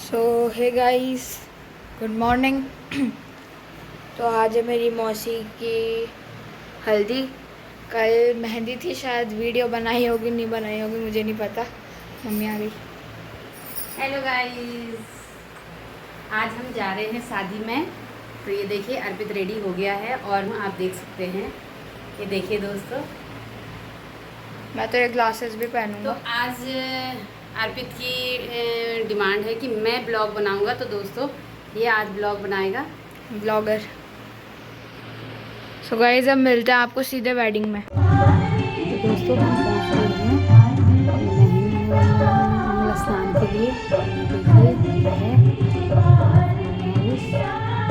सो hey guys, good morning. तो आज है मेरी मौसी की हल्दी। कल मेहंदी थी, शायद वीडियो बनाई होगी नहीं बनाई होगी मुझे नहीं पता। मम्मी आ गई। हेलो गाइस, आज हम जा रहे हैं शादी में। तो ये देखिए अर्पित रेडी हो गया है और आप देख सकते हैं। ये देखिए दोस्तों, मैं तो ये ग्लासेस भी तो पहनूंगा। आज अर्पित की डिमांड है कि मैं ब्लॉग बनाऊंगा। तो दोस्तों ये आज ब्लॉग बनाएगा, ब्लॉगर। सो गाइस, अब मिलते हैं आपको सीधे वेडिंग में। तो दोस्तों हम पहुंच गए हैं मंगल स्नान के लिए। देखिए ये है आज